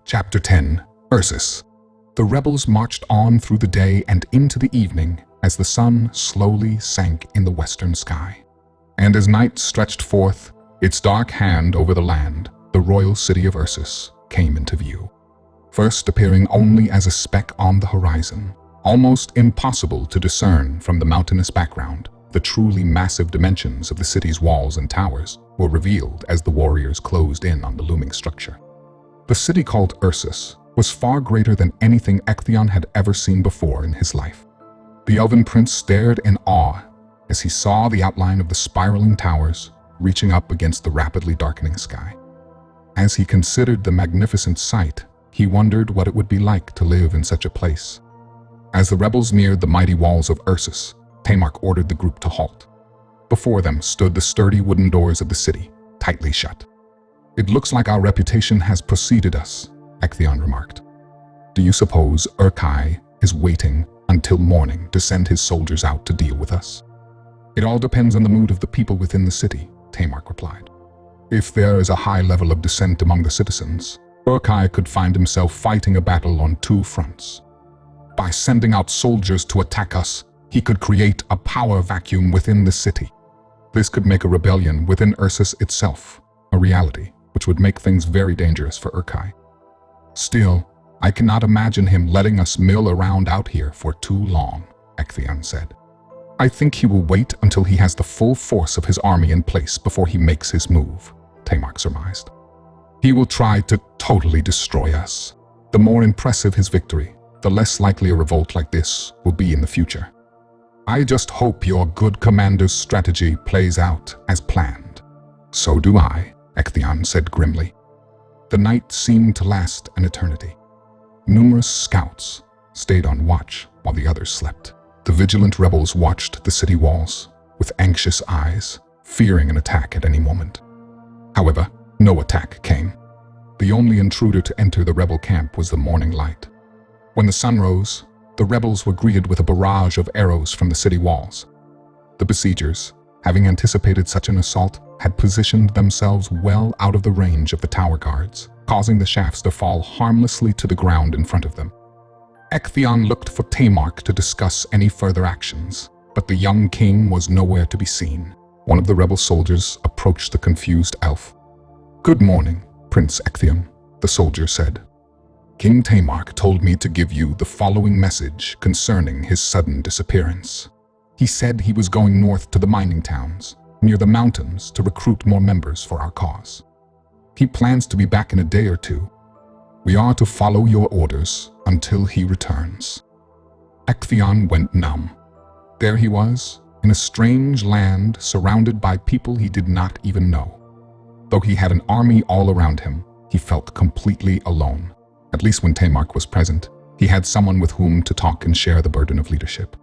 Chapter 10. Ursus. The rebels marched on through the day and into the evening as the sun slowly sank in the western sky. And as night stretched forth its dark hand over the land, the royal city of Ursus came into view. First appearing only as a speck on the horizon, almost impossible to discern from the mountainous background, the truly massive dimensions of the city's walls and towers were revealed as the warriors closed in on the looming structure. The city called Ursus was far greater than anything Ectheon had ever seen before in his life. The elven prince stared in awe as he saw the outline of the spiraling towers reaching up against the rapidly darkening sky. As he considered the magnificent sight, he wondered what it would be like to live in such a place. As the rebels neared the mighty walls of Ursus, Tamark ordered the group to halt. Before them stood the sturdy wooden doors of the city, tightly shut. "It looks like our reputation has preceded us," Ectheon remarked. "Do you suppose Urkai is waiting until morning to send his soldiers out to deal with us?" "It all depends on the mood of the people within the city," Tamark replied. "If there is a high level of dissent among the citizens, Urkai could find himself fighting a battle on two fronts. By sending out soldiers to attack us, he could create a power vacuum within the city. This could make a rebellion within Ursus itself a reality, which would make things very dangerous for Urkai. Still, I cannot imagine him letting us mill around out here for too long," Ectheon said. "I think he will wait until he has the full force of his army in place before he makes his move," Tamark surmised. "He will try to totally destroy us. The more impressive his victory, the less likely a revolt like this will be in the future. I just hope your good commander's strategy plays out as planned." "So do I," Ectheon said grimly. The night seemed to last an eternity. Numerous scouts stayed on watch while the others slept. The vigilant rebels watched the city walls with anxious eyes, fearing an attack at any moment. However, no attack came. The only intruder to enter the rebel camp was the morning light. When the sun rose, the rebels were greeted with a barrage of arrows from the city walls. The besiegers, having anticipated such an assault, had positioned themselves well out of the range of the tower guards, causing the shafts to fall harmlessly to the ground in front of them. Ectheon looked for Tamark to discuss any further actions, but the young king was nowhere to be seen. One of the rebel soldiers approached the confused elf. "Good morning, Prince Ectheon," the soldier said. "King Tamark told me to give you the following message concerning his sudden disappearance. He said he was going north to the mining towns, near the mountains, to recruit more members for our cause. He plans to be back in a day or two. We are to follow your orders until he returns." Ectheon went numb. There he was, in a strange land surrounded by people he did not even know. Though he had an army all around him, he felt completely alone. At least when Tamark was present, he had someone with whom to talk and share the burden of leadership.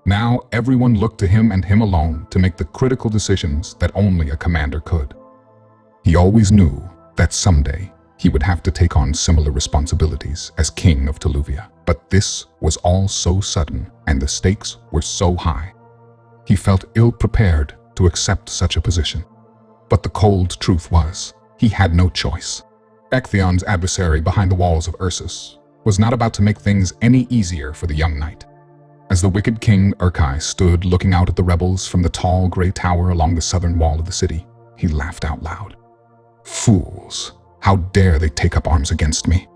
Now everyone looked to him and him alone to make the critical decisions that only a commander could. He always knew that someday he would have to take on similar responsibilities as king of Teluvia, but this was all so sudden and the stakes were so high. He felt ill-prepared to accept such a position. But the cold truth was, he had no choice. Ectheon's adversary behind the walls of Ursus was not about to make things any easier for the young knight. As the wicked king Urkai stood looking out at the rebels from the tall gray tower along the southern wall of the city, he laughed out loud. "Fools! How dare they take up arms against me?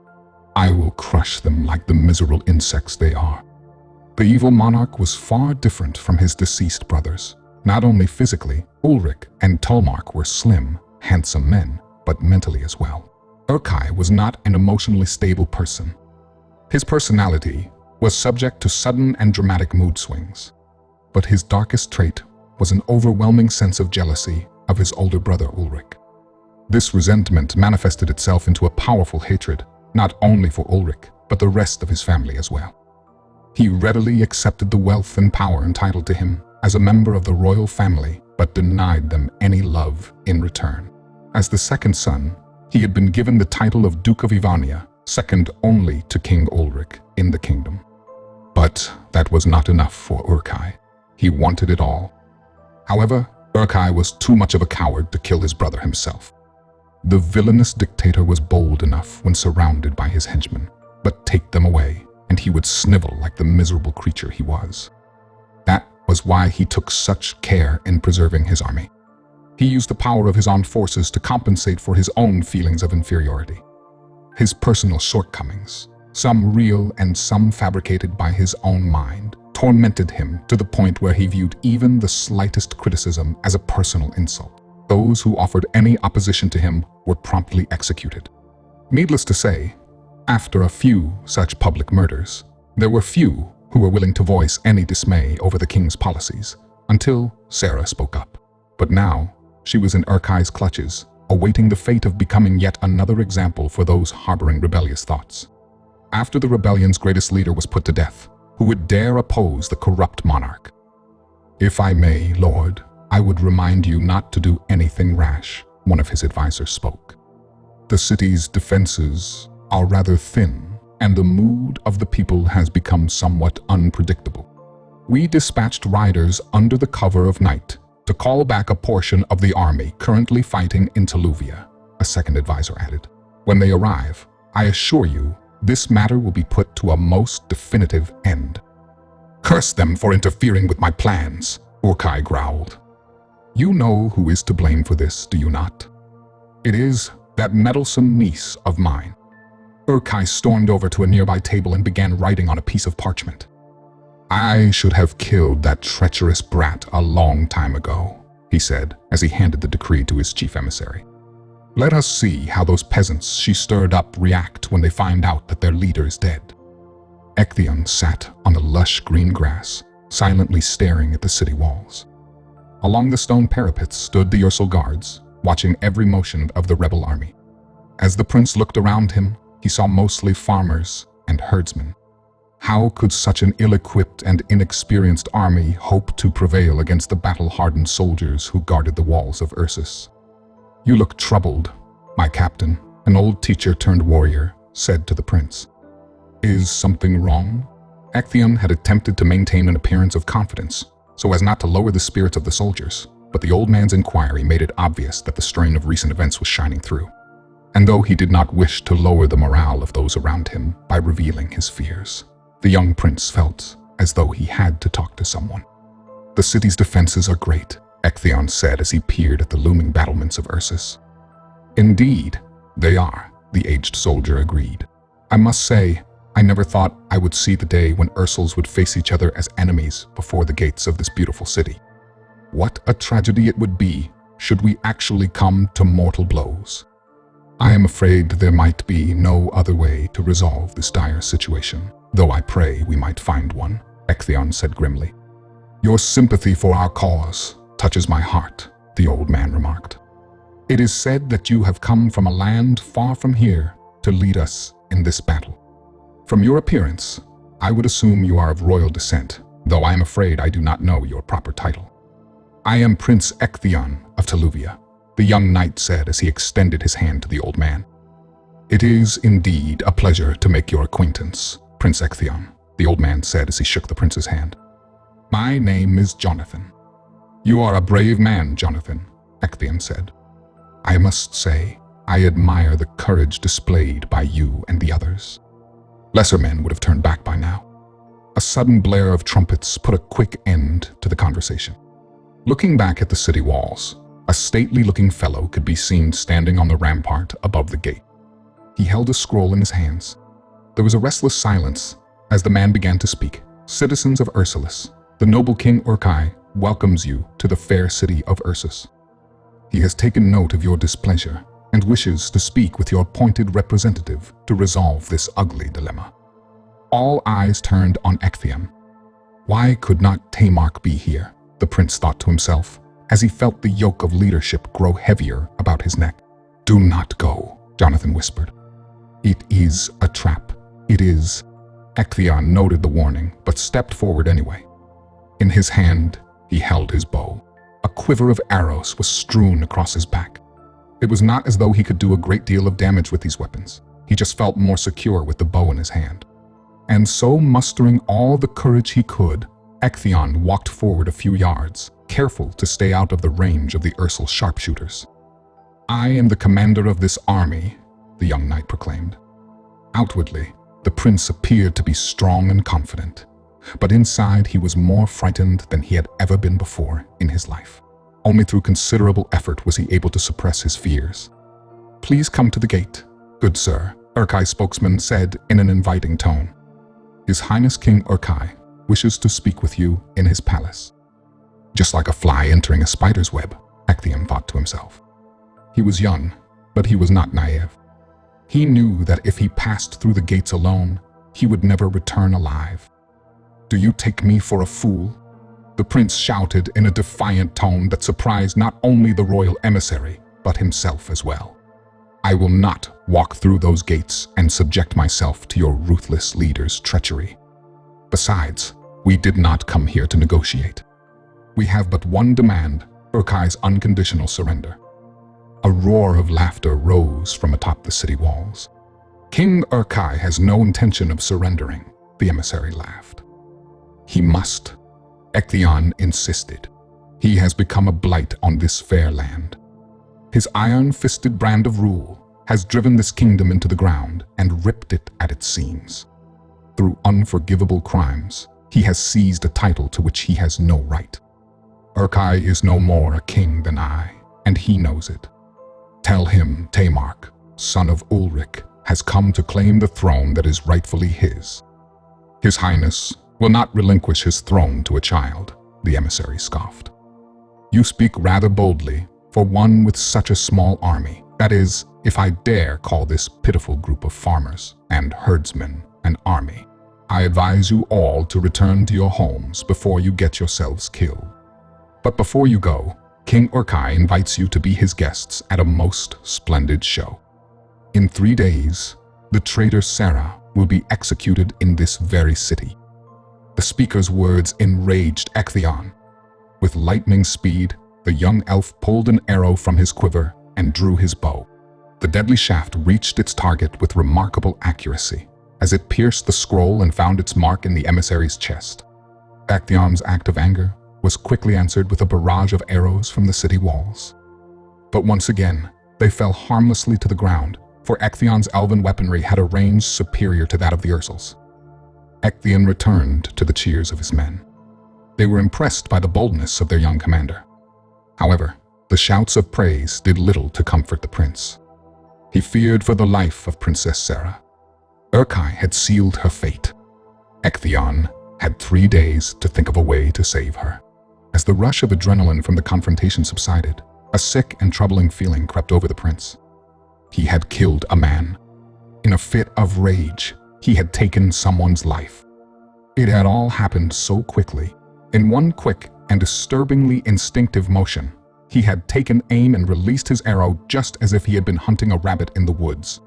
I will crush them like the miserable insects they are." The evil monarch was far different from his deceased brothers. Not only physically, Ulrich and Tulmark were slim, handsome men, but mentally as well. Urkai was not an emotionally stable person. His personality was subject to sudden and dramatic mood swings. But his darkest trait was an overwhelming sense of jealousy of his older brother Ulrich. This resentment manifested itself into a powerful hatred, not only for Ulrich, but the rest of his family as well. He readily accepted the wealth and power entitled to him as a member of the royal family, but denied them any love in return. As the second son, he had been given the title of Duke of Ivania, second only to King Ulrich in the kingdom. But that was not enough for Urkai. He wanted it all. However, Urkai was too much of a coward to kill his brother himself. The villainous dictator was bold enough when surrounded by his henchmen, but take them away, and he would snivel like the miserable creature he was. That was why he took such care in preserving his army. He used the power of his armed forces to compensate for his own feelings of inferiority. His personal shortcomings, some real and some fabricated by his own mind, tormented him to the point where he viewed even the slightest criticism as a personal insult. Those who offered any opposition to him were promptly executed. Needless to say, after a few such public murders, there were few who were willing to voice any dismay over the king's policies, until Sarah spoke up. But now, she was in Urkai's clutches, awaiting the fate of becoming yet another example for those harboring rebellious thoughts. After the rebellion's greatest leader was put to death, who would dare oppose the corrupt monarch? "If I may, Lord, I would remind you not to do anything rash," one of his advisors spoke. "The city's defenses are rather thin, and the mood of the people has become somewhat unpredictable. We dispatched riders under the cover of night to call back a portion of the army currently fighting in Teluvia," a second advisor added. "When they arrive, I assure you, this matter will be put to a most definitive end." "Curse them for interfering with my plans," Urkai growled. "You know who is to blame for this, do you not? It is that meddlesome niece of mine." Urkai stormed over to a nearby table and began writing on a piece of parchment. "I should have killed that treacherous brat a long time ago," he said as he handed the decree to his chief emissary. "Let us see how those peasants she stirred up react when they find out that their leader is dead." Ectheon sat on the lush green grass, silently staring at the city walls. Along the stone parapets stood the Ursal guards, watching every motion of the rebel army. As the prince looked around him, he saw mostly farmers and herdsmen. How could such an ill-equipped and inexperienced army hope to prevail against the battle-hardened soldiers who guarded the walls of Ursus? "You look troubled, my captain," an old teacher-turned-warrior said to the prince. "Is something wrong?" Ectheon had attempted to maintain an appearance of confidence, so as not to lower the spirits of the soldiers, but the old man's inquiry made it obvious that the strain of recent events was shining through. And though he did not wish to lower the morale of those around him by revealing his fears, the young prince felt as though he had to talk to someone. "The city's defenses are great," Ectheon said as he peered at the looming battlements of Ursus. "Indeed, they are," the aged soldier agreed. "I must say, I never thought I would see the day when Ursals would face each other as enemies before the gates of this beautiful city. What a tragedy it would be should we actually come to mortal blows. I am afraid there might be no other way to resolve this dire situation, though I pray we might find one," Ectheon said grimly. "Your sympathy for our cause touches my heart," the old man remarked. "It is said that you have come from a land far from here to lead us in this battle. From your appearance, I would assume you are of royal descent, though I am afraid I do not know your proper title." "I am Prince Ectheon of Teluvia," the young knight said as he extended his hand to the old man. "It is indeed a pleasure to make your acquaintance, Prince Ectheon," the old man said as he shook the prince's hand. "My name is Jonathan." "You are a brave man, Jonathan," Ectheon said. "I must say, I admire the courage displayed by you and the others." Lesser men would have turned back by now. A sudden blare of trumpets put a quick end to the conversation. Looking back at the city walls, a stately-looking fellow could be seen standing on the rampart above the gate. He held a scroll in his hands. There was a restless silence as the man began to speak. "Citizens of Ursulus, the noble King Urkai welcomes you to the fair city of Ursus. He has taken note of your displeasure and wishes to speak with your appointed representative to resolve this ugly dilemma." All eyes turned on Ectheon. Why could not Tamark be here, the prince thought to himself, as he felt the yoke of leadership grow heavier about his neck. "Do not go," Jonathan whispered. "It is a trap. It is." Ectheon noted the warning, but stepped forward anyway. In his hand, he held his bow. A quiver of arrows was strewn across his back. It was not as though he could do a great deal of damage with these weapons. He just felt more secure with the bow in his hand. And so, mustering all the courage he could, Ectheon walked forward a few yards, careful to stay out of the range of the Ursal sharpshooters. "I am the commander of this army," the young knight proclaimed. Outwardly, the prince appeared to be strong and confident, but inside he was more frightened than he had ever been before in his life. Only through considerable effort was he able to suppress his fears. "Please come to the gate, good sir," Urkai's spokesman said in an inviting tone. "His Highness King Urkai wishes to speak with you in his palace." Just like a fly entering a spider's web, Ectheon thought to himself. He was young, but he was not naive. He knew that if he passed through the gates alone, he would never return alive. "Do you take me for a fool?" the prince shouted in a defiant tone that surprised not only the royal emissary, but himself as well. "I will not walk through those gates and subject myself to your ruthless leader's treachery. Besides, we did not come here to negotiate. We have but one demand, Urkai's unconditional surrender." A roar of laughter rose from atop the city walls. "King Urkai has no intention of surrendering," the emissary laughed. "He must," Ectheon insisted. "He has become a blight on this fair land. His iron-fisted brand of rule has driven this kingdom into the ground and ripped it at its seams. Through unforgivable crimes, he has seized a title to which he has no right. Urkai is no more a king than I, and he knows it. Tell him Tamark, son of Ulrich, has come to claim the throne that is rightfully his. His Highness will not relinquish his throne to a child," the emissary scoffed. "You speak rather boldly for one with such a small army. That is, if I dare call this pitiful group of farmers and herdsmen an army. I advise you all to return to your homes before you get yourselves killed. But before you go, King Urkai invites you to be his guests at a most splendid show. In 3 days, the traitor Sarah will be executed in this very city." The speaker's words enraged Ectheon. With lightning speed, the young elf pulled an arrow from his quiver and drew his bow. The deadly shaft reached its target with remarkable accuracy, as it pierced the scroll and found its mark in the emissary's chest. Ectheon's act of anger was quickly answered with a barrage of arrows from the city walls. But once again, they fell harmlessly to the ground, for Ectheon's elven weaponry had a range superior to that of the Ursals. Ectheon returned to the cheers of his men. They were impressed by the boldness of their young commander. However, the shouts of praise did little to comfort the prince. He feared for the life of Princess Sarah. Urkai had sealed her fate. Ectheon had 3 days to think of a way to save her. As the rush of adrenaline from the confrontation subsided, a sick and troubling feeling crept over the prince. He had killed a man. In a fit of rage, he had taken someone's life. It had all happened so quickly. In one quick and disturbingly instinctive motion, he had taken aim and released his arrow just as if he had been hunting a rabbit in the woods.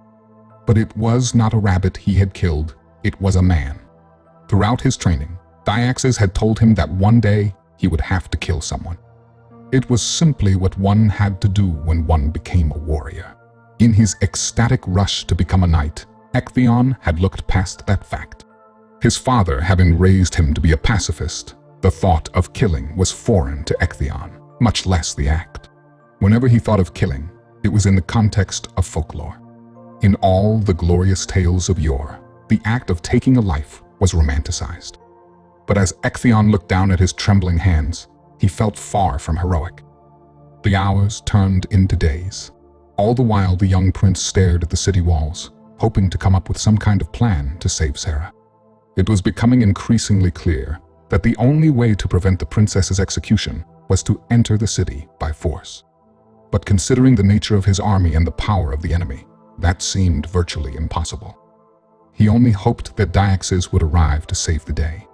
But it was not a rabbit he had killed, it was a man. Throughout his training, Diaxes had told him that one day he would have to kill someone. It was simply what one had to do when one became a warrior. In his ecstatic rush to become a knight, Ectheon had looked past that fact. His father having raised him to be a pacifist, the thought of killing was foreign to Ectheon, much less the act. Whenever he thought of killing, it was in the context of folklore. In all the glorious tales of yore, the act of taking a life was romanticized. But as Ectheon looked down at his trembling hands, he felt far from heroic. The hours turned into days. All the while the young prince stared at the city walls, hoping to come up with some kind of plan to save Sarah. It was becoming increasingly clear that the only way to prevent the princess's execution was to enter the city by force. But considering the nature of his army and the power of the enemy, that seemed virtually impossible. He only hoped that Diaxes would arrive to save the day.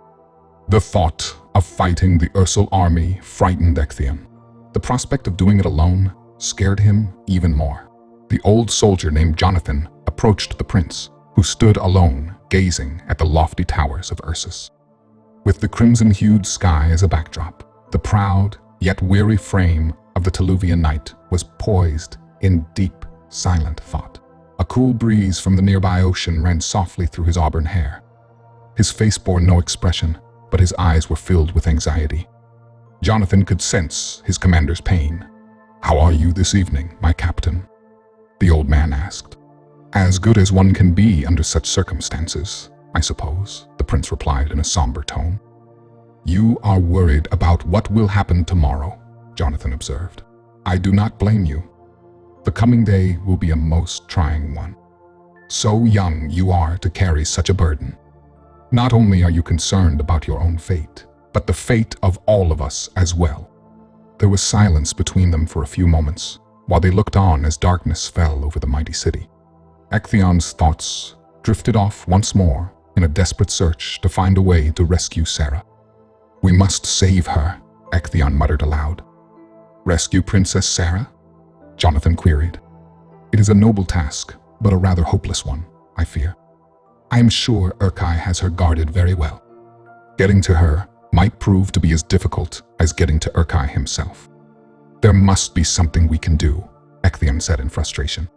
The thought of fighting the Ursal army frightened Ectheon. The prospect of doing it alone scared him even more. The old soldier named Jonathan approached the prince, who stood alone, gazing at the lofty towers of Ursus. With the crimson-hued sky as a backdrop, the proud yet weary frame of the Teluvian knight was poised in deep, silent thought. A cool breeze from the nearby ocean ran softly through his auburn hair. His face bore no expression, but his eyes were filled with anxiety. Jonathan could sense his commander's pain. "How are you this evening, my captain?" the old man asked. "As good as one can be under such circumstances, I suppose," the prince replied in a somber tone. "You are worried about what will happen tomorrow," Jonathan observed. "I do not blame you. The coming day will be a most trying one. So young you are to carry such a burden. Not only are you concerned about your own fate, but the fate of all of us as well." There was silence between them for a few moments, while they looked on as darkness fell over the mighty city. Ecthion's thoughts drifted off once more in a desperate search to find a way to rescue Sarah. "We must save her," Ecthion muttered aloud. "Rescue Princess Sarah?" Jonathan queried. "It is a noble task, but a rather hopeless one, I fear. I am sure Urkai has her guarded very well. Getting to her might prove to be as difficult as getting to Urkai himself." "There must be something we can do," Ecthion said in frustration.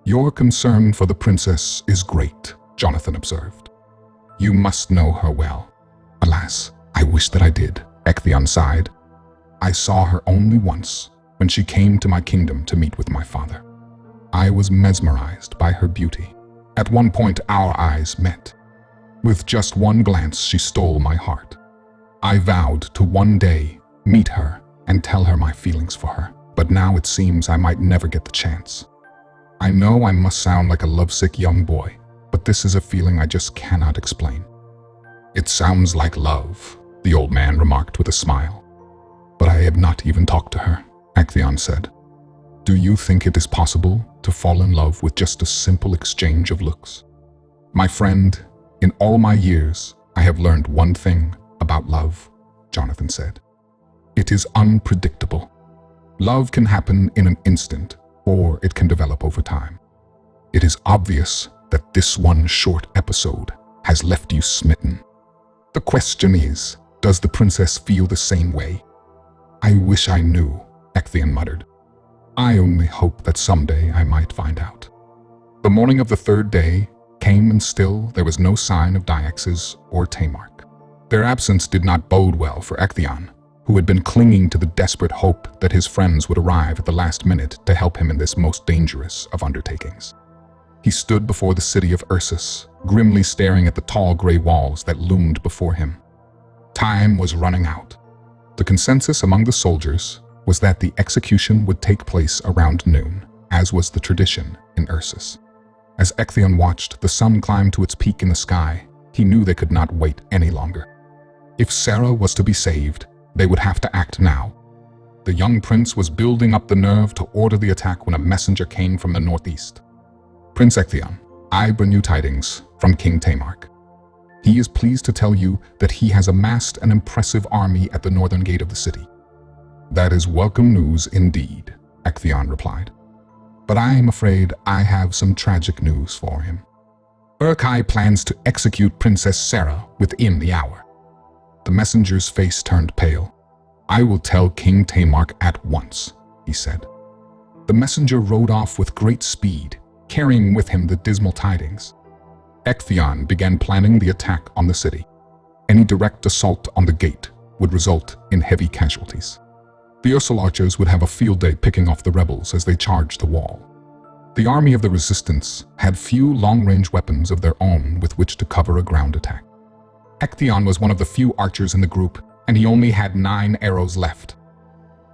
"Your concern for the princess is great," Jonathan observed. "You must know her well." "Alas, I wish that I did," Ecthion sighed. "I saw her only once, when she came to my kingdom to meet with my father. I was mesmerized by her beauty. At one point our eyes met. With just one glance she stole my heart. I vowed to one day meet her and tell her my feelings for her, but now it seems I might never get the chance. I know I must sound like a lovesick young boy, but this is a feeling I just cannot explain." "It sounds like love," the old man remarked with a smile. "But I have not even talked to her," Ecthion said. "Do you think it is possible to fall in love with just a simple exchange of looks?" "My friend, in all my years, I have learned one thing about love," Jonathan said. "It is unpredictable. Love can happen in an instant, or it can develop over time. It is obvious that this one short episode has left you smitten. The question is, does the princess feel the same way?" "I wish I knew," Ecthion muttered. "I only hope that someday I might find out." The morning of the third day came, and still there was no sign of Diaxes or Tamark. Their absence did not bode well for Ecthion, who had been clinging to the desperate hope that his friends would arrive at the last minute to help him in this most dangerous of undertakings. He stood before the city of Ursus, grimly staring at the tall gray walls that loomed before him. Time was running out. The consensus among the soldiers was that the execution would take place around noon, as was the tradition in Ursus. As Ecthion watched the sun climb to its peak in the sky, he knew they could not wait any longer. If Sarah was to be saved, they would have to act now. The young prince was building up the nerve to order the attack when a messenger came from the northeast. "Prince Ecthion, I bring you tidings from King Tamark. He is pleased to tell you that he has amassed an impressive army at the northern gate of the city." "That is welcome news indeed," Ecthion replied. "But I am afraid I have some tragic news for him. Urkai plans to execute Princess Sarah within the hour." The messenger's face turned pale. "I will tell King Tamark at once," he said. The messenger rode off with great speed, carrying with him the dismal tidings. Ecthion began planning the attack on the city. Any direct assault on the gate would result in heavy casualties. The Ursul archers would have a field day picking off the rebels as they charged the wall. The army of the resistance had few long-range weapons of their own with which to cover a ground attack. Ecthion was one of the few archers in the group, and he only had 9 arrows left.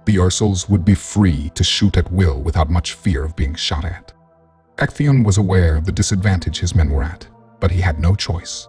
The Ursuls would be free to shoot at will without much fear of being shot at. Ecthion was aware of the disadvantage his men were at, but he had no choice.